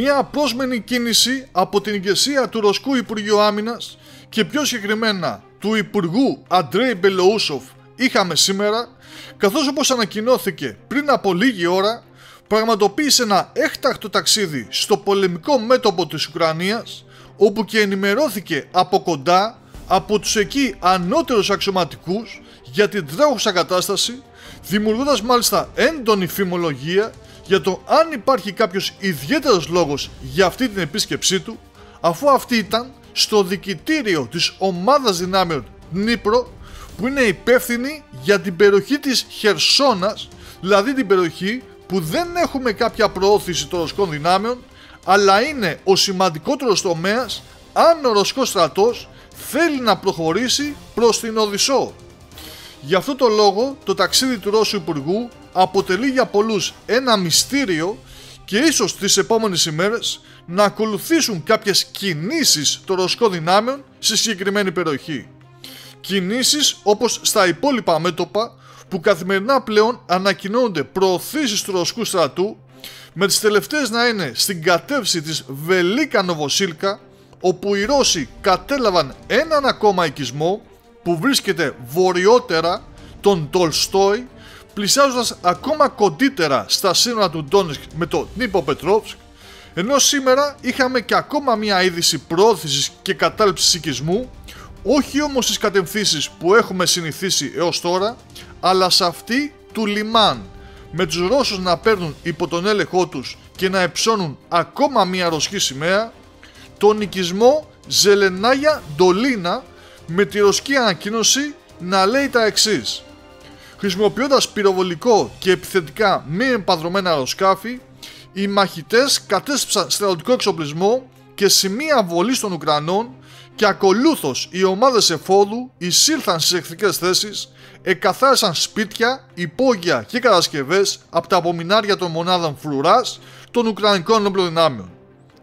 μια απρόσμενη κίνηση από την ηγεσία του Ρωσικού Υπουργείου Άμυνας και πιο συγκεκριμένα του Υπουργού Αντρέι Μπελοούσοφ είχαμε σήμερα, καθώς όπως ανακοινώθηκε πριν από λίγη ώρα, πραγματοποίησε ένα έκτακτο ταξίδι στο πολεμικό μέτωπο της Ουκρανίας, όπου και ενημερώθηκε από κοντά από τους εκεί ανώτερους αξιωματικούς για την τρέχουσα κατάσταση, δημιουργώντας μάλιστα έντονη φημολογία για το αν υπάρχει κάποιος ιδιαίτερος λόγος για αυτή την επίσκεψή του, αφού αυτή ήταν στο δικητήριο της ομάδας δυνάμεων Δνίπρο, που είναι υπεύθυνη για την περιοχή της Χερσόνας, δηλαδή την περιοχή που δεν έχουμε κάποια προώθηση των ρωσικών δυνάμεων, αλλά είναι ο σημαντικότερος τομέας αν ο ρωσικός στρατός θέλει να προχωρήσει προς την Οδυσσό. Γι' αυτό το λόγο το ταξίδι του Ρώσου Υπουργού αποτελεί για πολλούς ένα μυστήριο και ίσως τις επόμενες ημέρες να ακολουθήσουν κάποιες κινήσεις των ρωσικών δυνάμεων στη συγκεκριμένη περιοχή. Κινήσεις όπως στα υπόλοιπα μέτωπα που καθημερινά πλέον ανακοινώνονται προωθήσεις του ρωσικού στρατού, με τις τελευταίες να είναι στην κατεύθυνση της Βελίκα Νοβοσίλκα, όπου οι Ρώσοι κατέλαβαν έναν ακόμα οικισμό που βρίσκεται βορειότερα τον Τολστόι, πλησιάζοντας ακόμα κοντύτερα στα σύνορα του Ντόνετσκ με το Δνίπροπετρόβσκ, ενώ σήμερα είχαμε και ακόμα μια είδηση προώθησης και κατάληψης οικισμού, όχι όμως στις κατευθύνσεις που έχουμε συνηθίσει έως τώρα, αλλά σε αυτή του λιμάν, με τους Ρώσους να παίρνουν υπό τον έλεγχό τους και να εψώνουν ακόμα μια ρωσική σημαία, τον οικισμό Ζελενάγια Ντολίνα, με τη ρωσική ανακοίνωση να λέει τα εξής: χρησιμοποιώντας πυροβολικό και επιθετικά μη εμπαδρωμένα αεροσκάφη, οι μαχητές κατέστρεψαν στρατιωτικό εξοπλισμό και σημεία βολής των Ουκρανών και ακολούθως οι ομάδες εφόδου εισήλθαν στις εχθρικές θέσεις, εκαθάρισαν σπίτια, υπόγεια και κατασκευές από τα απομεινάρια των μονάδων φρουράς των Ουκρανικών ενόπλων δυνάμεων.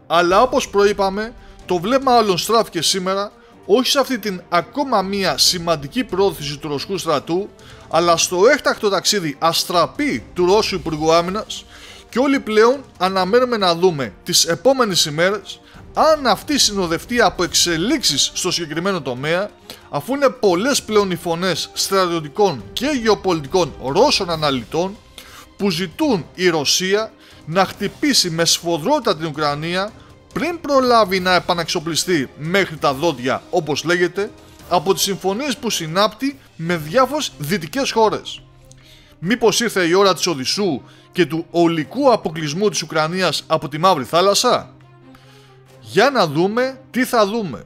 Αλλά όπως προείπαμε, το βλέμμα όλων στράφηκε σήμερα όχι σε αυτή την ακόμα μία σημαντική πρόθεση του ρωσικού στρατού, αλλά στο έκτακτο ταξίδι αστραπή του Ρώσου Υπουργού Άμυνας, και όλοι πλέον αναμένουμε να δούμε τις επόμενες ημέρες αν αυτή συνοδευτεί από εξελίξεις στο συγκεκριμένο τομέα, αφού είναι πολλές πλέον οι φωνές στρατιωτικών και γεωπολιτικών Ρώσων αναλυτών που ζητούν η Ρωσία να χτυπήσει με σφοδρότητα την Ουκρανία πριν προλάβει να επαναξοπλιστεί μέχρι τα δόντια, όπως λέγεται, από τις συμφωνίες που συνάπτει με διάφορες δυτικές χώρες. Μήπως ήρθε η ώρα της Οδυσσού και του ολικού αποκλεισμού της Ουκρανίας από τη Μαύρη Θάλασσα? Για να δούμε τι θα δούμε.